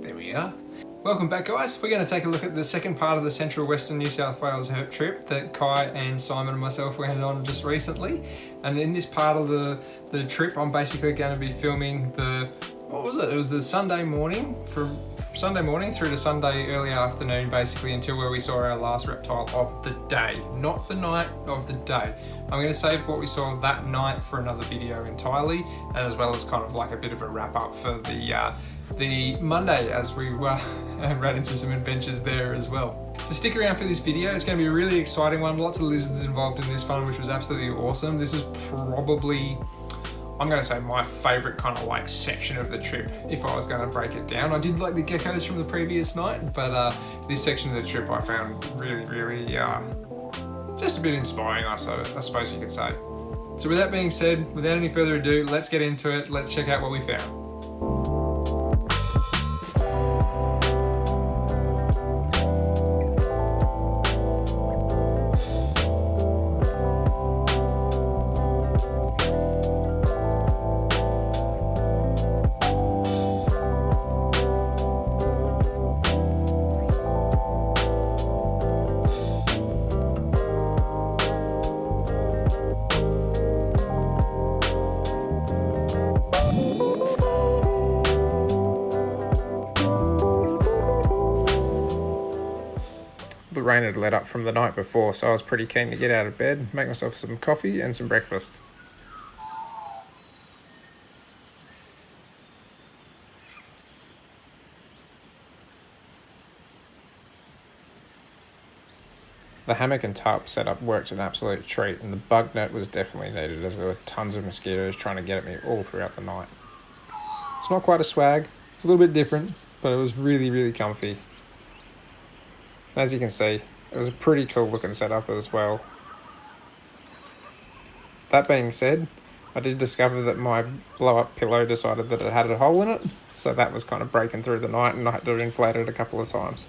There we are. Welcome back, guys. We're going to take a look at the second part of the Central Western New South Wales herp trip that Kai and Simon and myself went on just recently. And in this part of the trip, I'm basically going to be filming it was the Sunday morning, from Sunday morning through to Sunday early afternoon, basically until where we saw our last reptile of the day, not the night, of the day. I'm going to save what we saw that night for another video entirely, and as well as kind of like a bit of a wrap up for the Monday, as we ran into some adventures there as well. So stick around for this video. It's going to be a really exciting one. Lots of lizards involved in this one, which was absolutely awesome. This is probably, I'm going to say, my favourite kind of like section of the trip, if I was going to break it down. I did like the geckos from the previous night, but this section of the trip I found really just a bit inspiring, I suppose you could say. So with that being said, without any further ado, let's get into it. Let's check out what we found. The rain had let up from the night before, so I was pretty keen to get out of bed, make myself some coffee and some breakfast. The hammock and tarp setup worked an absolute treat, and the bug net was definitely needed, as there were tons of mosquitoes trying to get at me all throughout the night. It's not quite a swag, it's a little bit different, but it was really comfy. As you can see, it was a pretty cool looking setup as well. That being said, I did discover that my blow up pillow decided that it had a hole in it, so that was kind of breaking through the night, and I had to inflate it a couple of times.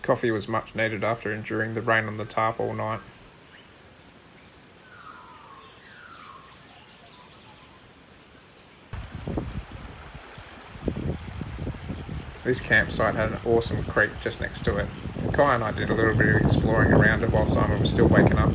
Coffee was much needed after enduring the rain on the tarp all night. This campsite had an awesome creek just next to it. Kai and I did a little bit of exploring around it while Simon was still waking up.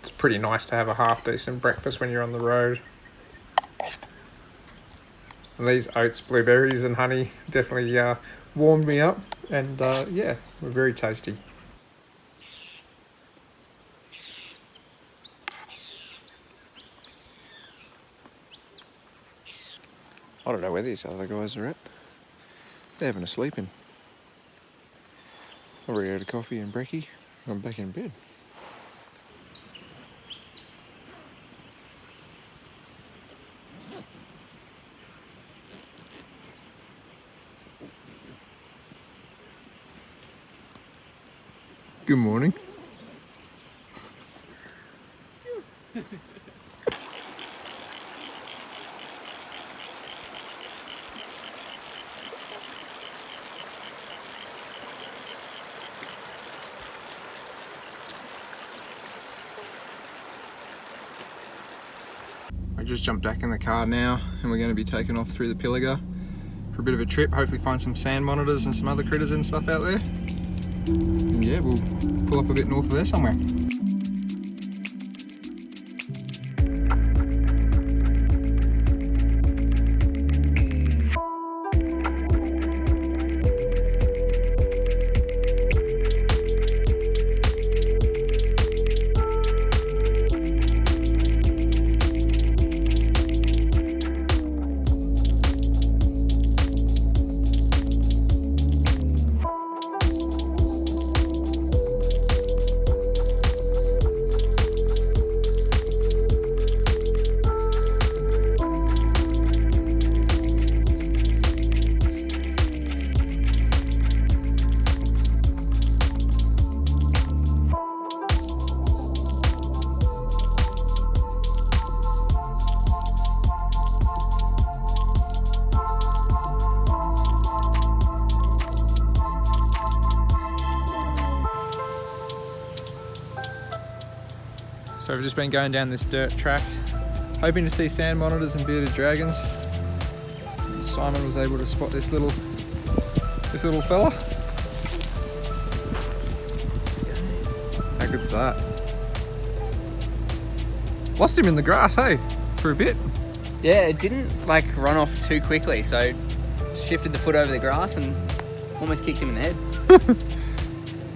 It's pretty nice to have a half decent breakfast when you're on the road. And these oats, blueberries and honey definitely warmed me up, and yeah, were very tasty. I don't know where these other guys are at. They're having a sleep in. I've already had a coffee and brekkie. I'm back in bed. Good morning. I just jumped back in the car now and we're going to be taking off through the pillaga for a bit of a trip, hopefully find some sand monitors and some other critters and stuff out there. And yeah, we'll pull up a bit north of there somewhere. So we've just been going down this dirt track, hoping to see sand monitors and bearded dragons. And Simon was able to spot this little fella. How good's that? Lost him in the grass, hey, for a bit. Yeah, it didn't like run off too quickly, so shifted the foot over the grass and almost kicked him in the head.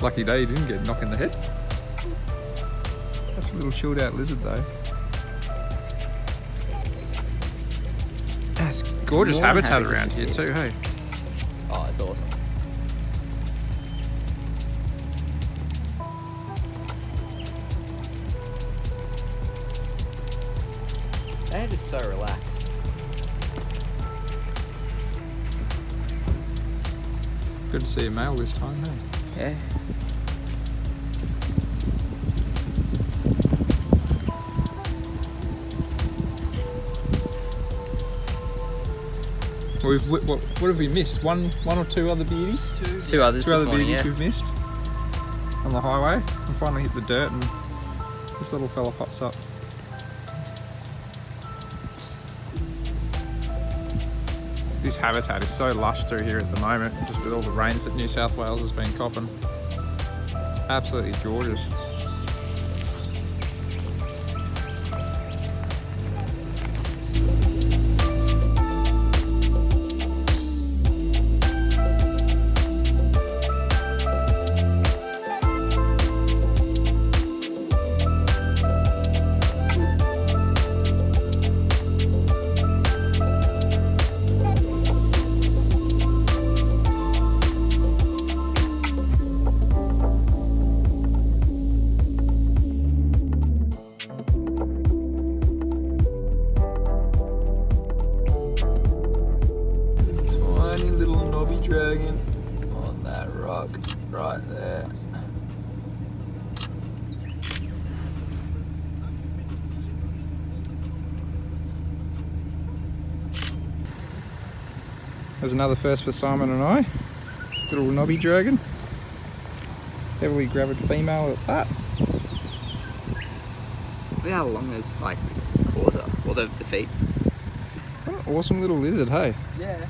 Lucky day he didn't get knocked in the head. Such a little chilled out lizard though. That's gorgeous habitat around here too, hey? Oh, it's awesome. They're just so relaxed. Good to see a male this time, hey? Yeah. Well, what have we missed? One or two other beauties? Two others Two other morning, beauties yeah. we've missed on the highway. And finally hit the dirt and this little fella pops up. This habitat is so lush through here at the moment, just with all the rains that New South Wales has been copping. It's absolutely gorgeous. Dragon on that rock right there. There's another first for Simon and I. Little knobby dragon. Heavily gravid female at that. Look how long those like claws are, or the feet. What an awesome little lizard, hey? Yeah.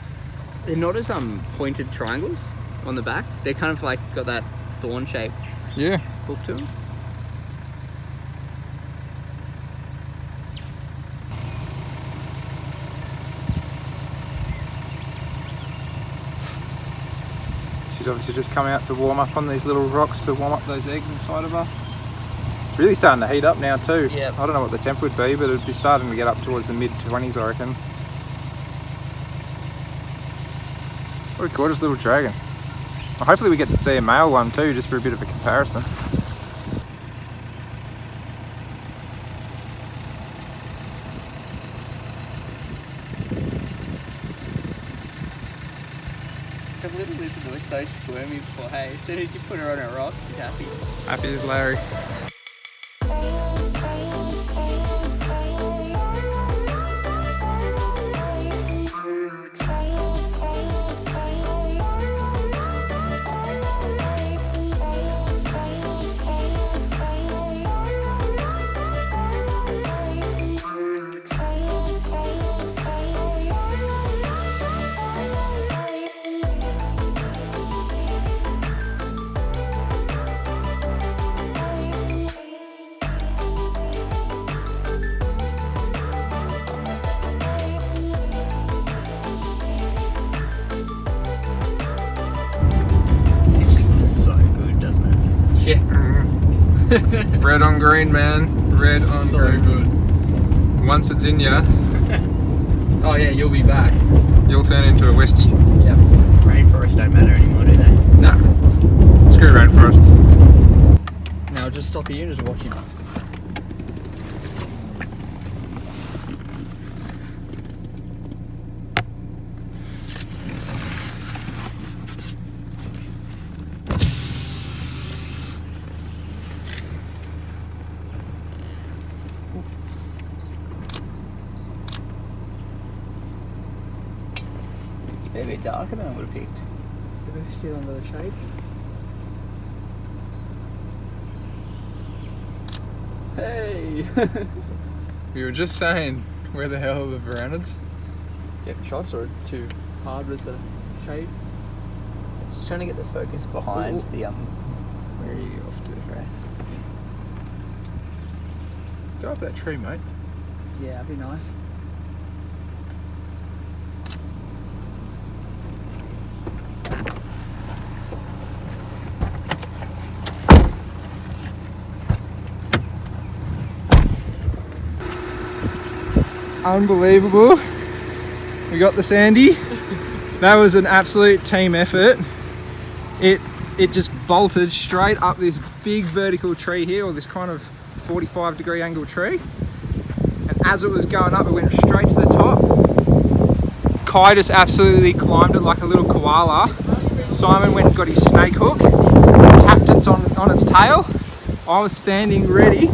They're not as pointed triangles on the back. They're kind of like got that thorn shape Yeah. hook to them. She's obviously just come out to warm up on these little rocks to warm up those eggs inside of her. It's really starting to heat up now too. Yep. I don't know what the temp would be, but it'd be starting to get up towards the mid-20s, I reckon. What a gorgeous little dragon. Well, hopefully we get to see a male one too, just for a bit of a comparison. The little lizard was so squirmy before, hey, as soon as you put her on a rock, she's happy. Happy as Larry. Red on green, man. Red on So green. good. Once it's in ya, Oh yeah, you'll be back. you'll turn into a Westie. Yep. Rainforests don't matter anymore, do they? Nah. Screw rainforests. Now just stop here and just watch him. It's a bit darker than I would have picked. If it's still under the shade. Hey! We were just saying, where the hell are the verandas? Get shots or too hard with the shade? It's just trying to get the focus behind the where are you off to the grass? Go up that tree, mate. Yeah, that'd be nice. Unbelievable. We got the sandy. That was an absolute team effort. It just bolted straight up this big vertical tree here, or this kind of 45-degree angle tree. And as it was going up, it went straight to the top. Kai just absolutely climbed it like a little koala. Simon went and got his snake hook, tapped it on its tail. I was standing ready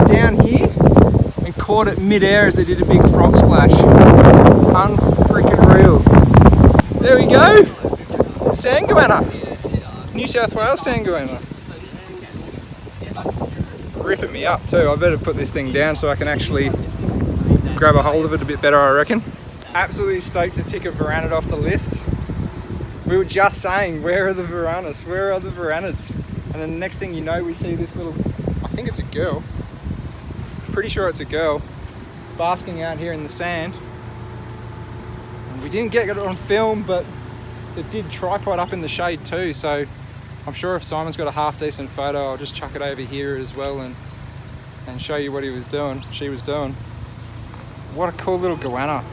down here and caught it mid-air as it did a big frog splash. Unfreaking real. There we go. Sanguana. New South Wales sanguana. Ripping me up too. I better put this thing down so I can actually grab a hold of it a bit better, I reckon. Absolutely stoked to tick a veranid off the list. We were just saying, where are the varanus? Where are the varanids? And then the next thing you know, we see this little, I think it's a girl. Pretty sure it's a girl, basking out here in the sand. And we didn't get it on film, but it did tripod up in the shade too, so I'm sure if Simon's got a half decent photo, I'll just chuck it over here as well and show you what she was doing. What a cool little goanna.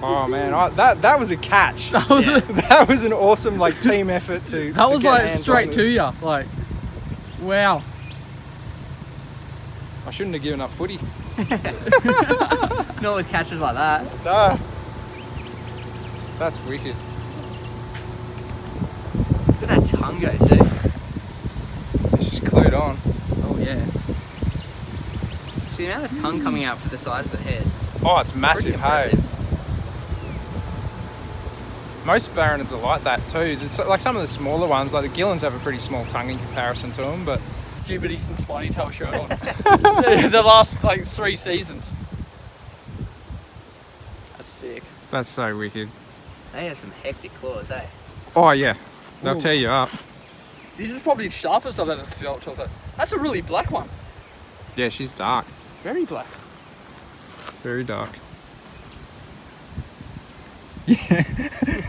Oh man, that was a catch. That was an awesome team effort to That was get like hands straight on to this. you, like, wow. I shouldn't have given up footy. Not with catches like that. No. That's wicked. Look at that tongue go too. It's just glued on. Oh yeah. See the amount of tongue coming out for the size of the head. Oh, it's massive, Pretty hey. impressive. Most varanids are like that too. There's, like some of the smaller ones, like the Gillens have a pretty small tongue in comparison to them, but Stupid Eastern Spiny Tail shirt on. The last 3 seasons. That's sick. that's so wicked. They have some hectic claws, eh? Oh yeah, they'll Ooh. tear you up. This is probably the sharpest I've ever felt of it. That's a really black one. Yeah, she's dark, Very black. very dark. Yeah,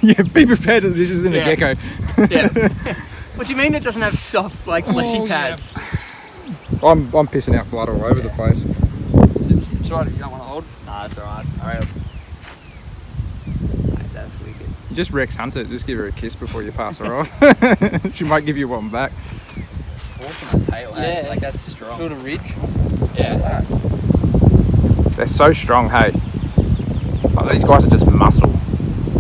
yeah. Be prepared that this isn't Yeah. a gecko. Yeah. What do you mean it doesn't have soft, fleshy Oh, yeah. pads? I'm pissing out blood all over the place. It's right, you don't want to hold. Nah, that's alright. Alright. Mate, that's wicked. You just Rex hunt it. Just give her a kiss before you pass her off. She might give you one back. Force on the tail, eh? Yeah. Like that's strong. Feel the ridge. Yeah. They're so strong, hey. Like, these guys are just muscle.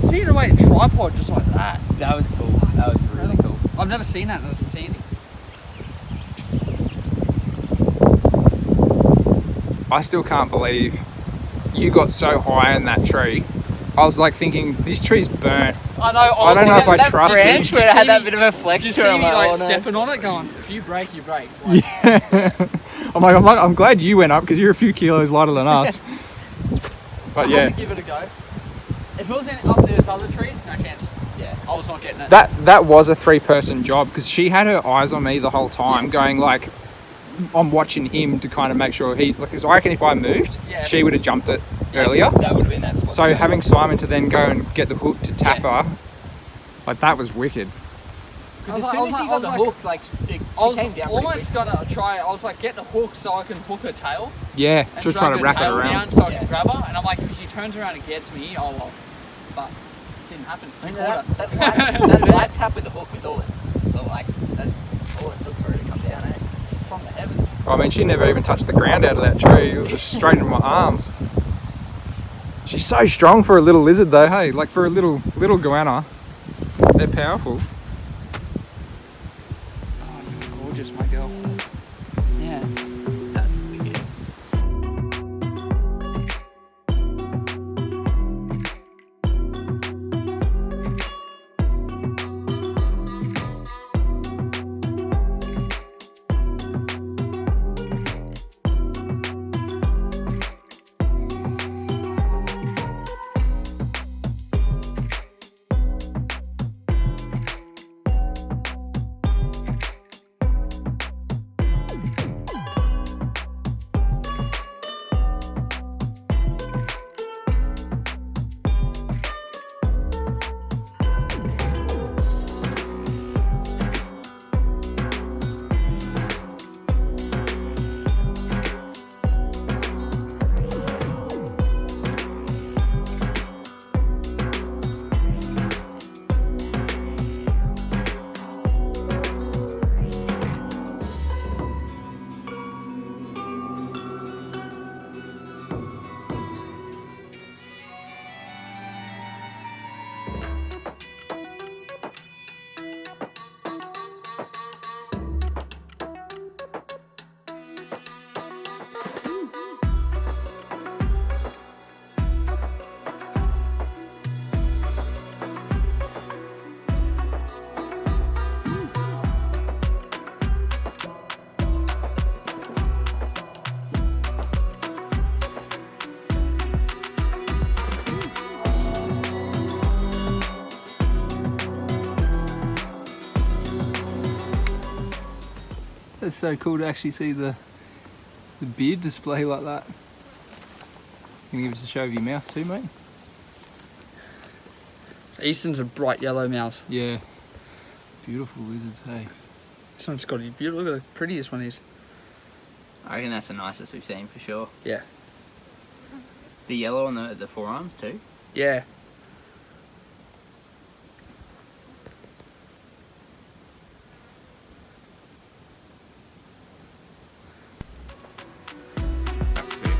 See it away in tripod just like that. That was cool. That was really cool. I've never seen that unless I've seen it. I still can't believe you got so high in that tree. I was like thinking, this tree's burnt. I know. I don't know if I that trust it. Branch where it had that bit of a flex You to see it. me I'm like oh, no. stepping on it, going, if you break, you break. Like, Yeah. I'm glad you went up because you're a few kilos lighter than us. But I'm yeah, gonna give it a go. If it was up there with other trees, no chance. Yeah. I was not getting it. that was a 3-person job because she had her eyes on me the whole time, going like, I'm watching him to kind of make sure because I reckon if I moved, Yeah. she would have jumped it earlier. That would have been that spot. So having Simon to then go and get the hook to tap her, like that was wicked. Because as soon as he got the hook, like, it I was came down pretty almost quick. gonna try. I was like, get the hook so I can hook her tail. Yeah, And just drag trying to her wrap it tail around. down so I Yeah. can grab her. And I'm like, if she turns around and gets me, oh well. But it didn't happen. I mean, You caught her. that light tap with the hook was all it. But like, that's all it took for her to come down, eh? From the heavens. I mean, she never even touched the ground out of that tree. It was just straight into my arms. She's so strong for a little lizard though, hey? Like for a little goanna. They're powerful. Oh, you're gorgeous, my girl. Yeah. That's wicked. That's so cool to actually see the beard display like that. Can you give us a show of your mouth too, mate? Easton's a bright yellow mouse. Yeah. Beautiful lizards, hey. This one's got a beautiful. Look at the prettiest one is. I reckon that's the nicest we've seen for sure. Yeah. The yellow on the forearms too. Yeah. That's sick.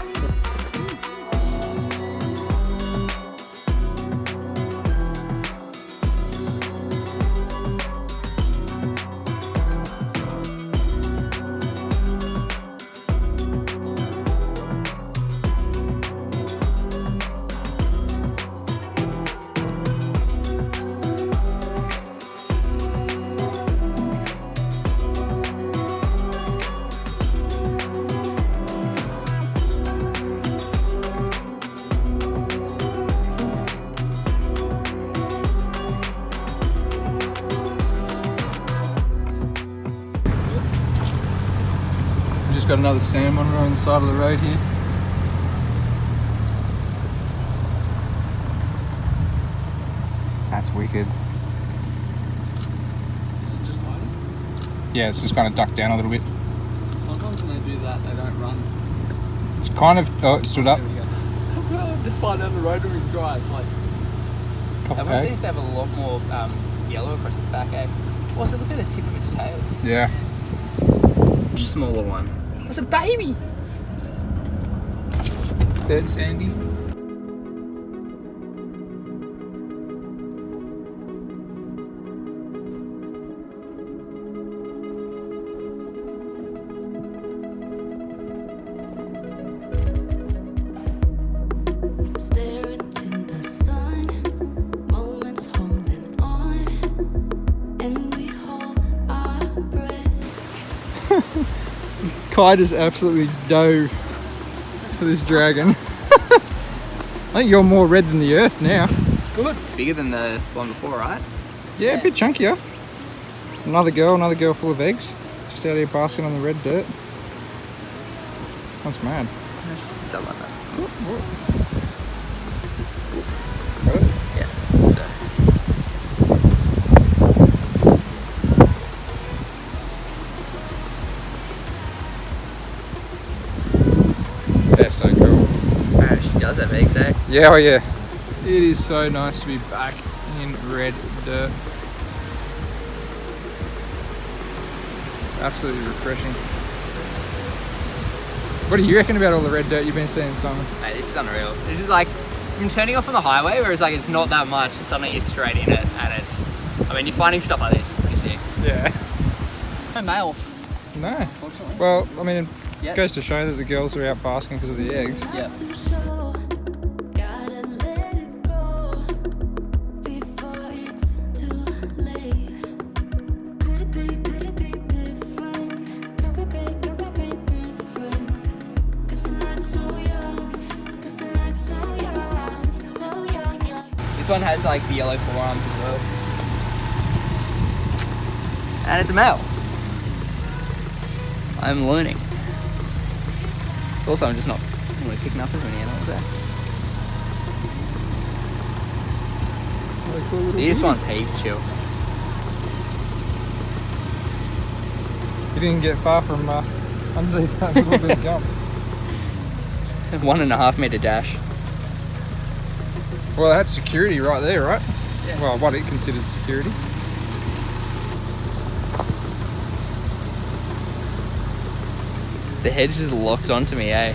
We've just got another sand monitor on the side of the road here. That's wicked. Is it just hiding? Yeah, it's just kind of ducked down a little bit. Sometimes when they do that, they don't run. It's kind of, oh, it stood up. Here we go. I'm going to find out the road we drive. Like, That one Okay. seems to have a lot more yellow across its back, eh? Also, look at the tip of its tail. Yeah. Smaller one. it's a baby. Third Sandy. Stare into the sun, moments holding on, and we hold our breath. Kai just absolutely dove for this dragon. I think you're more red than the earth now. It's good. Bigger than the one before, right? Yeah, a bit chunkier. Another girl full of eggs. Just out here basking on the red dirt. That's mad. It just sits up like that. Got it? Yeah. So. so cool. She does have eggs, eh? Yeah, oh yeah. It is so nice to be back in red dirt. Absolutely refreshing. What do you reckon about all the red dirt you've been seeing, Simon? Mate, this is unreal. This is like from turning off on the highway where it's like it's not that much, and suddenly you're straight in it, and it's. I mean, you're finding stuff like this. It's pretty sick. Yeah. No males. No. Unfortunately. Well, I mean, Yep. it goes to show that the girls are out basking because of the eggs. Yeah. Gotta let it go before it's too late. Could it be different? Could it be different? 'Cause the night's so young. 'Cause the night's so young. So young. This one has like the yellow forearms as well. And it's a male. I'm learning. It's also I'm just not really picking up as many animals there. This one's heaps chill. You didn't get far from underneath that little bit of jump. 1.5 meter dash. Well, that's security right there, right? Yeah. Well, what it considers security. The head's just locked onto me, eh?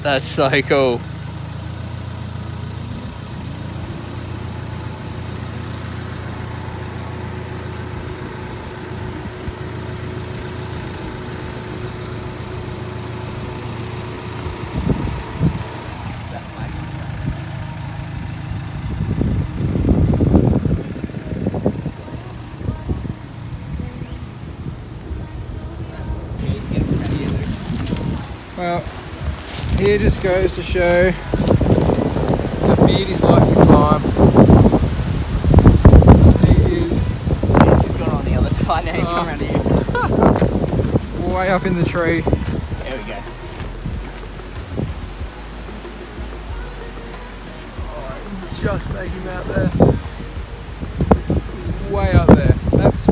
That's so cool. Well, here just goes to show the beauties like to climb. He is She's gone on the other side now. You come around here. way up in the tree. There we go. Just make him out there. Way up there. That's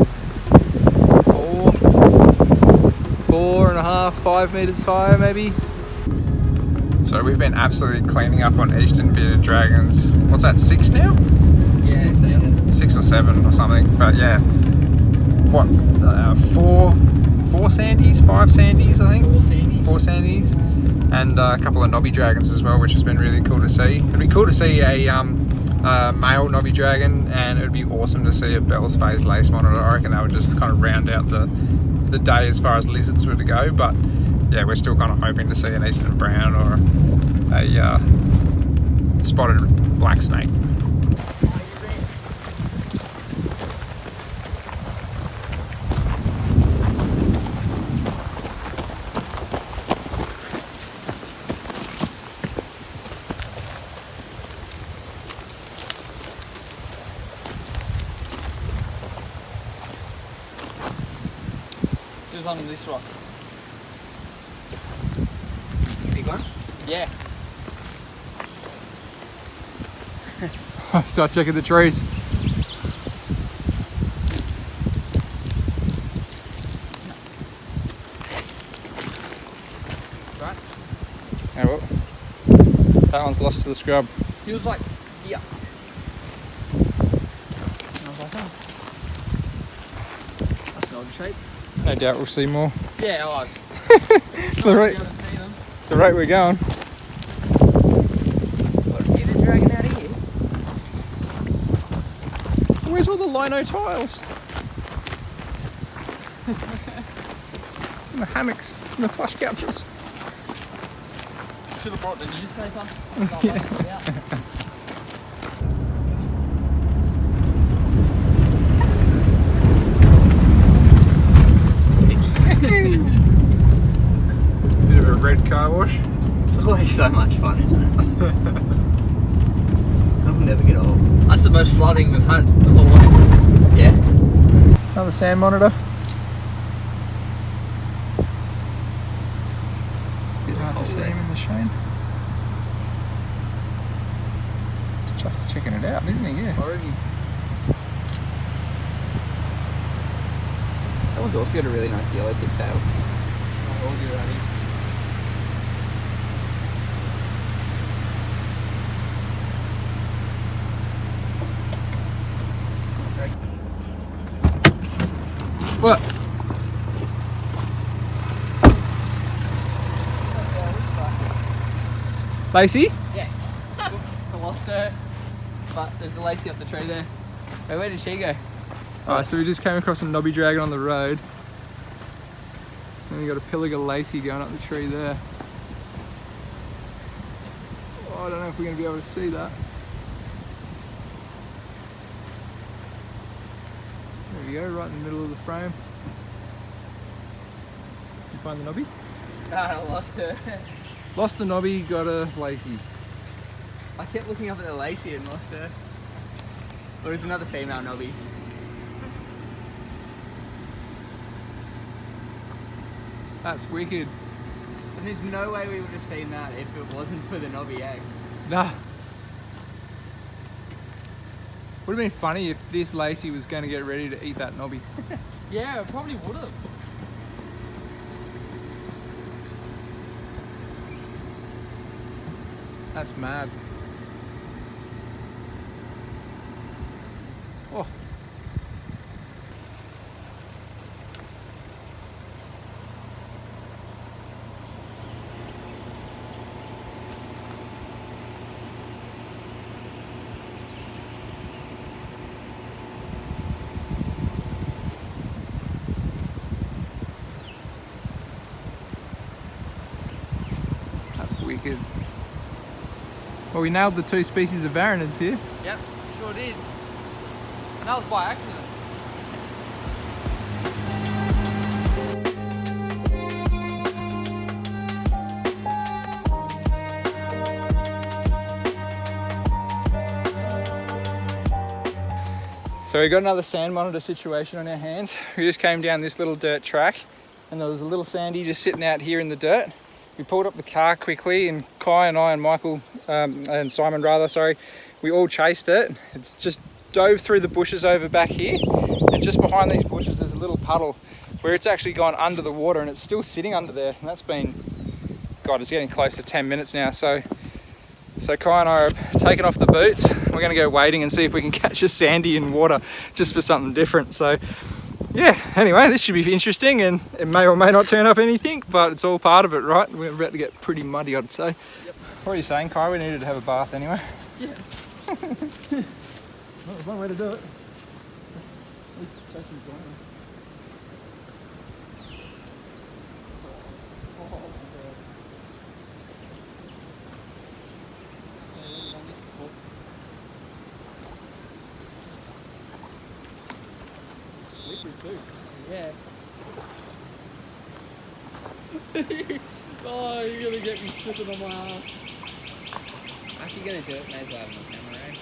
4.5, 5 meters higher maybe. So we've been absolutely cleaning up on eastern bearded dragons. What's that, 6 now? Yeah, so 6 or 7 or something. But yeah, what, 4 sandies, 5 sandies I think? 4 sandies. And a couple of knobby dragons as well, which has been really cool to see. It'd be cool to see a male knobby dragon, and it would be awesome to see a Bell's phase lace monitor. I reckon that would just kind of round out the day as far as lizards were to go. But yeah, we're still kind of hoping to see an eastern brown or a spotted black snake. It was on this rock. big one. Yeah. Start checking the trees. Right. Yeah, well, that one's lost to the scrub. He was like, yeah. And I was like, oh, that's an odd shape. No doubt we'll see more. Yeah, oh, The rate we're going. Got a bearded dragon out of here. Where's all the lino tiles? And the hammocks and the plush couches. should have brought the newspaper. Yeah. Bit of a red car wash. It's always so much fun, isn't it? I'll never get old. That's the most flooding we've had the whole way. Yeah. Another sand monitor. Bit hard to see him in the shade. He's checking it out, isn't he? Yeah. Already. That one's also got a really nice yellow tip tail. What? Lacey? Yeah. I lost her. But there's a Lacey up the tree there. Hey, where did she go? Alright, so we just came across a knobby dragon on the road. And we got a pillaga Lacey going up the tree there. Oh, I don't know if we're going to be able to see that. There we go, right in the middle of the frame. Did you find the knobby? I lost her. Lost the knobby, got a Lacey. I kept looking up at the Lacey and lost her. Or is another female knobby? That's wicked. And there's no way we would have seen that if it wasn't for the knobby egg. Nah. Would have been funny if this Lacey was going to get ready to eat that knobby. Yeah, it probably would have. That's mad. Oh. That's wicked. Well, we nailed the 2 species of varanids here. Yep, sure did. And that was by accident. So we got another sand monitor situation on our hands. We just came down this little dirt track and there was a little sandy just sitting out here in the dirt. We pulled up the car quickly and Kai and I and Michael, and Simon rather, sorry, we all chased it. It's just dove through the bushes over back here, and just behind these bushes there's a little puddle where it's actually gone under the water and it's still sitting under there, and that's been, God, it's getting close to 10 minutes now. So Kai and I are taking off the boots. We're going to go wading and see if we can catch a sandy in water just for something different. So yeah, anyway, this should be interesting, and it may or may not turn up anything, but it's all part of it, right? We're about to get pretty muddy, I'd say. Yep. What are you saying, Kai? We needed to have a bath anyway. Yeah. Well, there's one way to do it. Slippery too. Yeah. Oh, you're gonna get me slipping on my ass. Actually gonna do it, may as well have my camera, eh?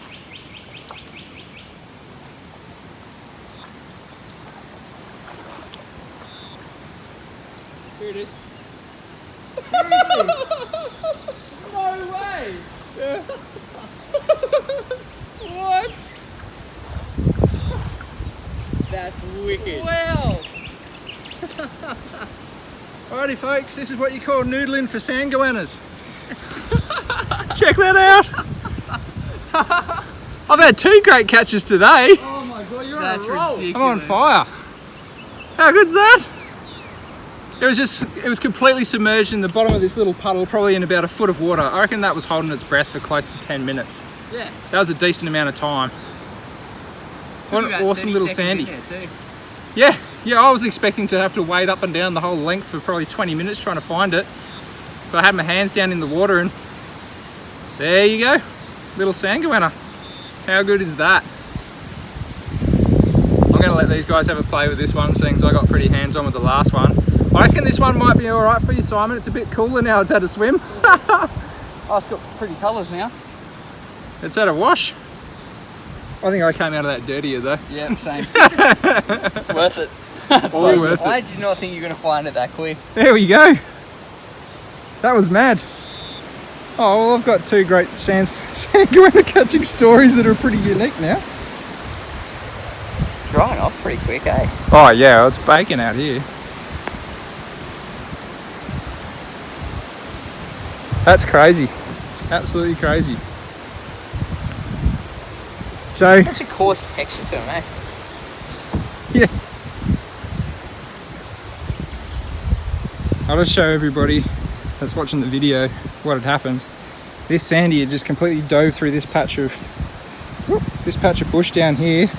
Here it is. No way! Yeah. What? That's wicked. Wow! Alrighty folks, this is what you call noodling for sand goannas. Check that out! I've had 2 great catches today. Oh my god, you're on a roll! Ridiculous. I'm on fire. How good's that? It was completely submerged in the bottom of this little puddle, probably in about a foot of water. I reckon that was holding its breath for close to 10 minutes. Yeah. That was a decent amount of time. What an awesome little sandy. Yeah, I was expecting to have to wade up and down the whole length for probably 20 minutes trying to find it. But I had my hands down in the water and there you go. Little sand goanna. How good is that? I'm going to let these guys have a play with this one, seeing as I got pretty hands-on with the last one. I reckon this one might be alright for you, Simon. It's a bit cooler now it's had a swim. Oh, it's got pretty colours now. It's had a wash. I think I came out of that dirtier though. Yeah, same. Worth it. All worth it. I did not think you were going to find it that quick. There we go. That was mad. Oh, well, I've got 2 great sand goanna catching stories that are pretty unique now. Drying off pretty quick, eh? Oh yeah, it's baking out here. That's crazy. Absolutely crazy. So Such a coarse texture to them, eh? yeah. I'll just show everybody that's watching the video what had happened. This sandy had just completely dove through this patch of bush down here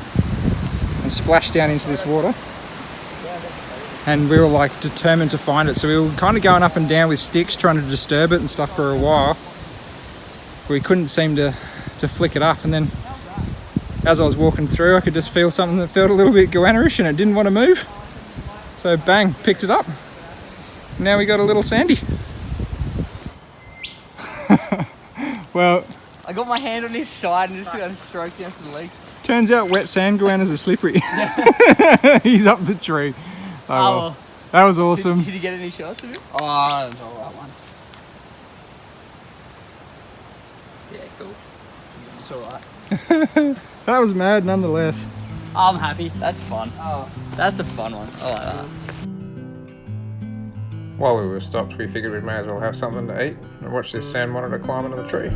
and splashed down into this water. And we were like determined to find it, so we were kind of going up and down with sticks trying to disturb it and stuff for a while. We couldn't seem to flick it up, and then as I was walking through I could just feel something that felt a little bit goanna-ish and it didn't want to move. So bang, picked it up. Now we got a little sandy. Well, I got my hand on his side and just got a stroke down to the leg. turns out wet sand goannas are slippery. He's up the tree. Oh, well. That was awesome. Did you get any shots of him? Oh, that was all right one. Yeah, cool. It's alright. That was mad nonetheless. I'm happy. That's fun. Oh, that's a fun one. I like that. While we were stopped, we figured we may as well have something to eat and watch this sand monitor climb into the tree.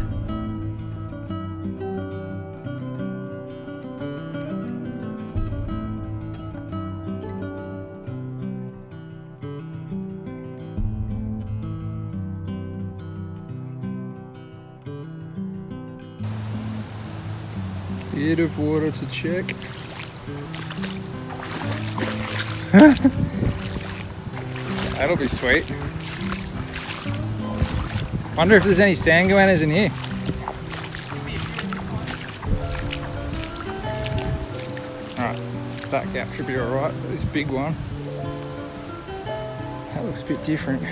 Bit of water to check. That'll be sweet. Wonder if there's any sand goannas in here. Alright, that gap should be alright for this big one. That looks a bit different.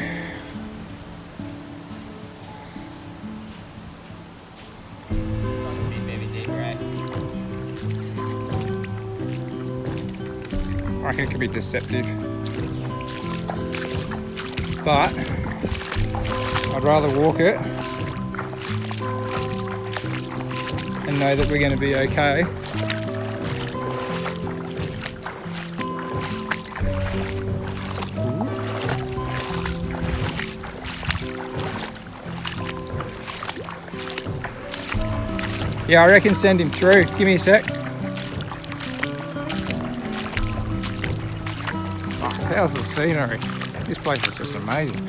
I reckon it could be deceptive. But I'd rather walk it and know that we're going to be okay. Yeah, I reckon send him through. Give me a sec. Oh, how's the scenery? This place is just amazing.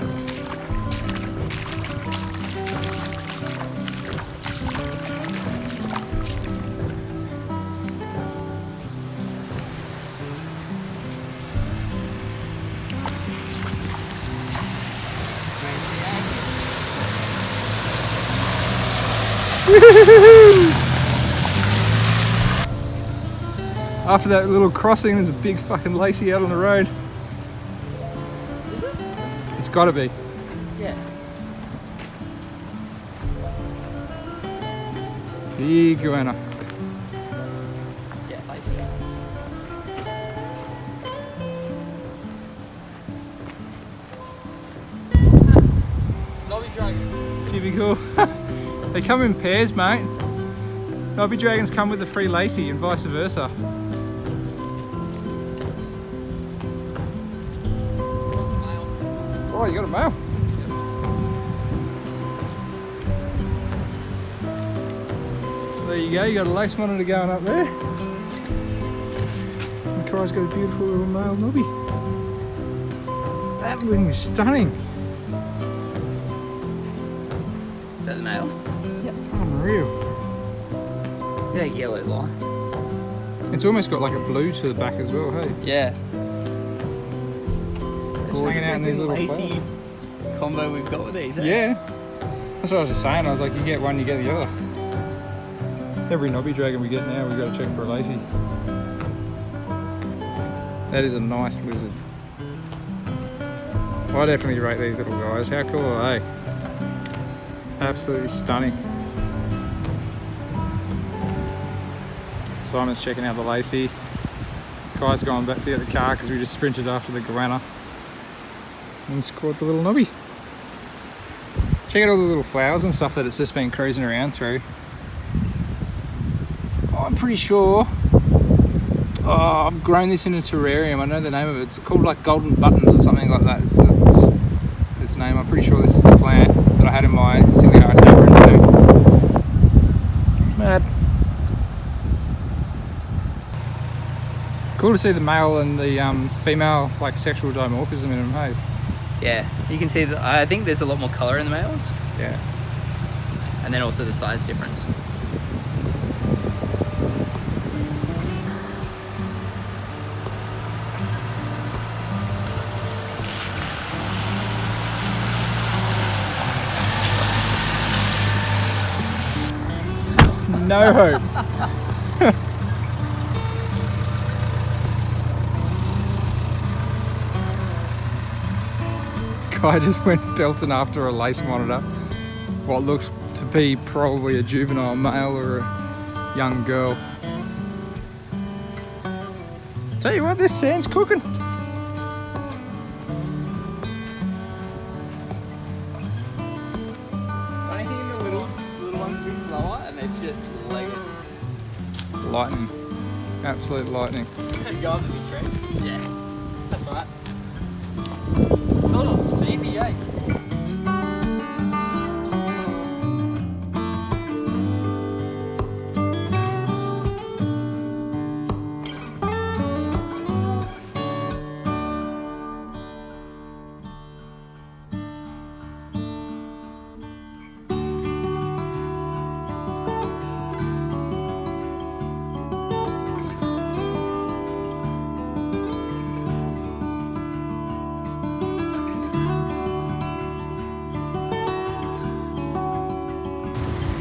After that little crossing, there's a big fucking Lacey out on the road. It's gotta be. Yeah. Big goanna. Yeah, Lacey. Knobby dragon. Typical. They come in pairs, mate. Knobby dragons come with the free Lacey and vice versa. Oh, you got a male. So there you go, you got a lace monitor going up there. And Kai's got a beautiful little male knobby. That thing is stunning. Is that the male? Yep. Unreal. Yeah, yellow line. It's almost got like a blue to the back as well, hey? Yeah. It's hanging out in these little Lacey flowers. combo we've got with these, eh? Yeah. That's what I was just saying. I was like, you get one, you get the other. Every knobby dragon we get now, we've got to check for a Lacey. That is a nice lizard. I definitely rate these little guys. How cool are they? Absolutely stunning. Simon's checking out the Lacey. Kai's going back to get the car because we just sprinted after the goanna and scored the little knobby. Check out all the little flowers and stuff that it's just been cruising around through. Oh, I'm pretty sure I've grown this in a terrarium. I know the name of it. It's called like golden buttons or something like that. It's its name. I'm pretty sure this is the plant that I had in my silly tabarins too. Mad. Cool to see the male and the female like sexual dimorphism in them, hey? Yeah, you can see that. I think there's a lot more colour in the males, Yeah. and then also the size difference. No hope. Guy just went belting after a lace monitor. What looks to be probably a juvenile male or a young girl. Tell you what, this sand's cooking. I think the little ones be slower, and they're just legged. Lightning. Absolute lightning. Go on the big tree. Yeah, that's right. It's a little CBA.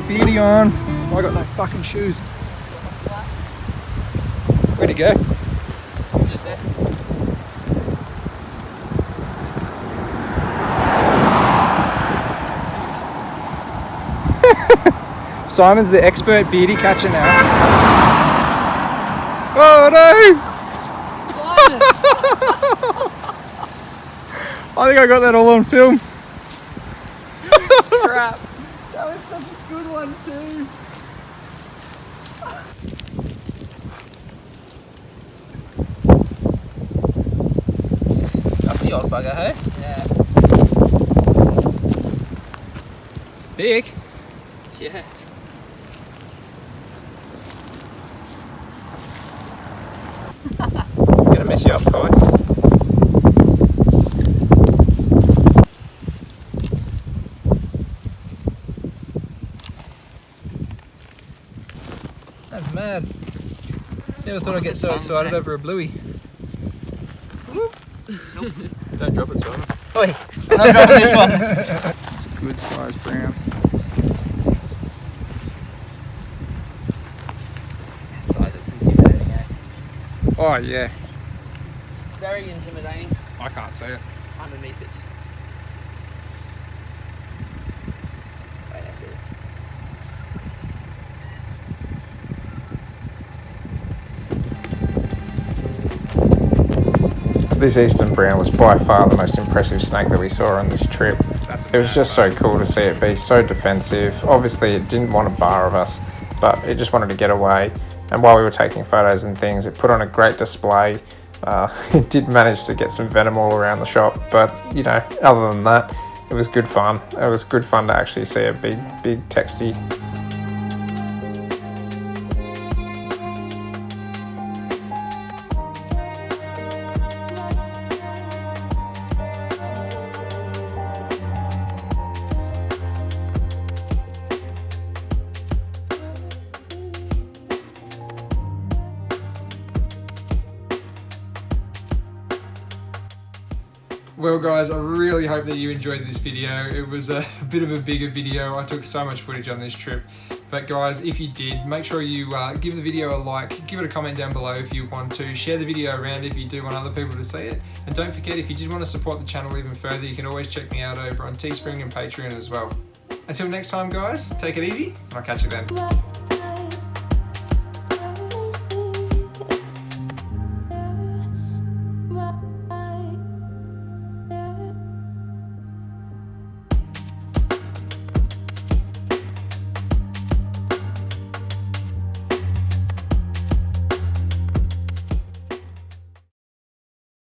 Beauty on. I got no fucking shoes. Where'd he go? Just there. Simon's the expert beauty catcher now. Oh no! I think I got that all on film. Crap. That was such a good one too. That's the old bugger, hey? Yeah. It's big. Yeah. Gonna mess you up, Kai. That's mad. Never thought I'd get so excited over a bluey. Don't drop it, Simon. Oi, I'm not dropping this one. It's a good size brown. That size, it's intimidating, eh? Oh yeah. Very intimidating. I can't see it. Underneath it. Wait, I see it. This eastern brown was by far the most impressive snake that we saw on this trip. It was just so cool to see it be so defensive. Obviously it didn't want a bar of us, but it just wanted to get away. And while we were taking photos and things, it put on a great display. It did manage to get some venom all around the shop, but you know, other than that, it was good fun. It was good fun to actually see a big texty. Well guys, I really hope that you enjoyed this video. It was a bit of a bigger video. I took so much footage on this trip. But guys, if you did, make sure you give the video a like, give it a comment down below if you want to, share the video around if you do want other people to see it. And don't forget, if you did want to support the channel even further, you can always check me out over on Teespring and Patreon as well. Until next time guys, take it easy, and I'll catch you then.